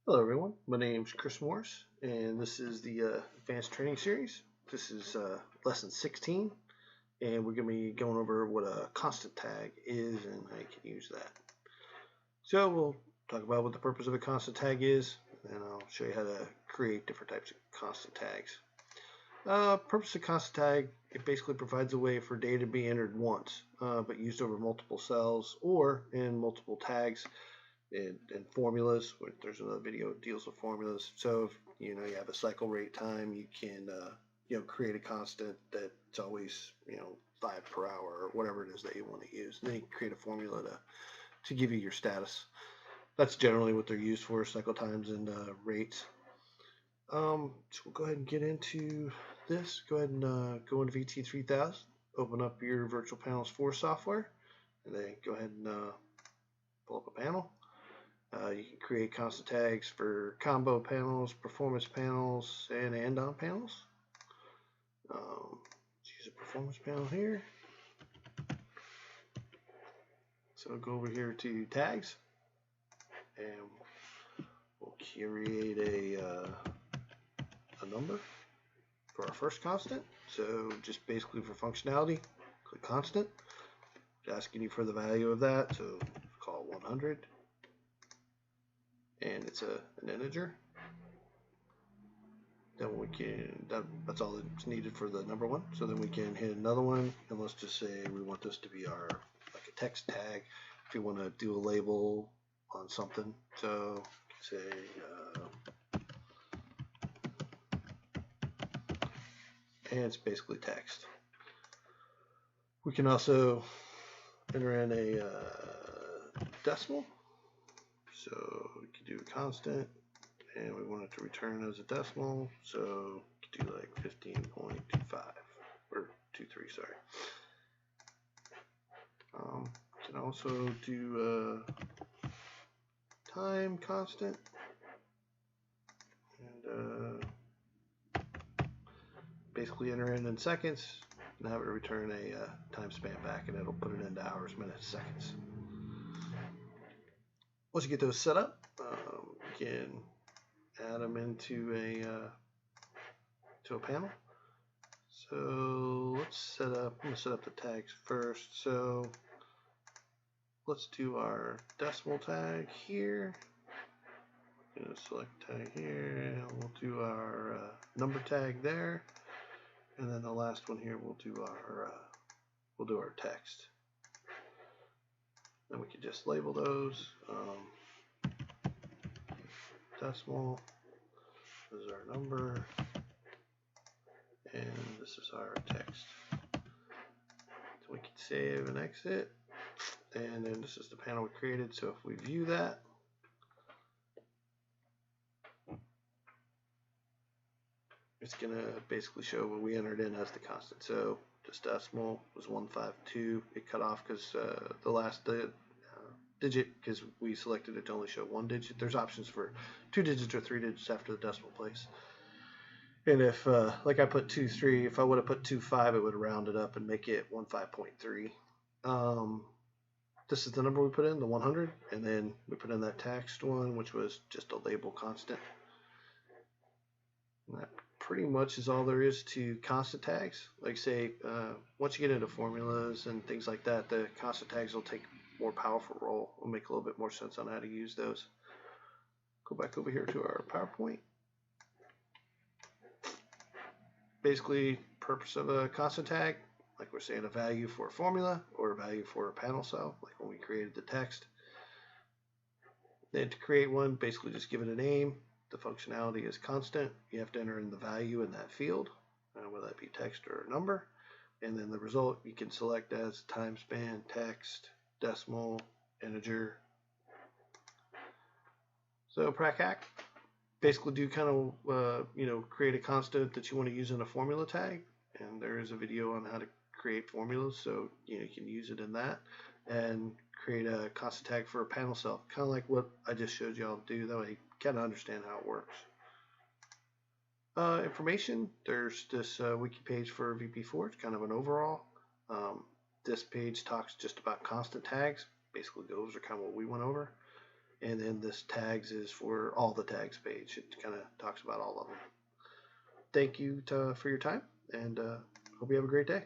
Hello everyone, my name is Chris Morris and this is the Advanced Training Series. This is lesson 16 and we're going to be going over what a constant tag is and how you can use that. So we'll talk about what the purpose of a constant tag is and I'll show you how to create different types of constant tags. Purpose of constant tag, it basically provides a way for data to be entered once but used over multiple cells or in multiple tags. And formulas. There's another video that deals with formulas. So if you have a cycle rate time, you can create a constant that's always 5 per hour or whatever it is that you want to use. And then you can create a formula to give you your status. That's generally what they're used for, cycle times and rates. So we'll go ahead and get into this. Go ahead and go into VT3000, open up your Virtual Panels 4 software, and then go ahead and pull up a panel. You can create constant tags for combo panels, performance panels, and add-on panels. Let's use a performance panel here. So go over here to tags, and we'll create a number for our first constant. So just basically for functionality, click constant. It's asking you for the value of that, so call it 100. And it's an integer. Then we can, that's all that's needed for the number one. So then we can hit another one, and let's just say we want this to be our, like a text tag, if you want to do a label on something. So say, and it's basically text. We can also enter in a decimal. So we could do a constant, and we want it to return as a decimal. So we could do like 15.25 or 23. Sorry. Can also do a time constant, and basically enter in seconds, and have it return a time span back, and it'll put it into hours, minutes, seconds. Once you get those set up, you can add them into a panel. So let's set up. I'm going to set up the tags first. So let's do our decimal tag here. I'm going to select tag here, and we'll do our number tag there, and then the last one here we'll do our text. Then we can just label those. Decimal, this is our number, and this is our text. So we can save and exit, and then this is the panel we created. So if we view that, it's going to basically show what we entered in as the constant. So this decimal was 152. It cut off because the last digit, because we selected it to only show one digit. There's options for 2 digits or 3 digits after the decimal place. And if, like I put 23, if I would have put 25, it would have rounded up and make it 15.3. This is the number we put in, the 100, and then we put in that text one, which was just a label constant. And that pretty much is all there is to constant tags. Like say, once you get into formulas and things like that, the constant tags will take more powerful role. We'll make a little bit more sense on how to use those. Go back over here to our PowerPoint. Basically, purpose of a constant tag, like we're saying, a value for a formula or a value for a panel cell, like when we created the text. Then to create one, basically just give it a name. The functionality is constant. You have to enter in the value in that field, whether that be text or a number. And then the result you can select as time span, text, decimal, integer. So prac hack, basically do kind of create a constant that you want to use in a formula tag, and there is a video on how to create formulas, so you can use it in that, and create a constant tag for a panel cell, kind of like what I just showed you all to do. That way you kind of understand how it works. Information, there's this wiki page for VP4. It's kind of an overall. This page talks just about constant tags. Basically, those are kind of what we went over. And then this tags is for all the tags page. It kind of talks about all of them. Thank you for your time, and hope you have a great day.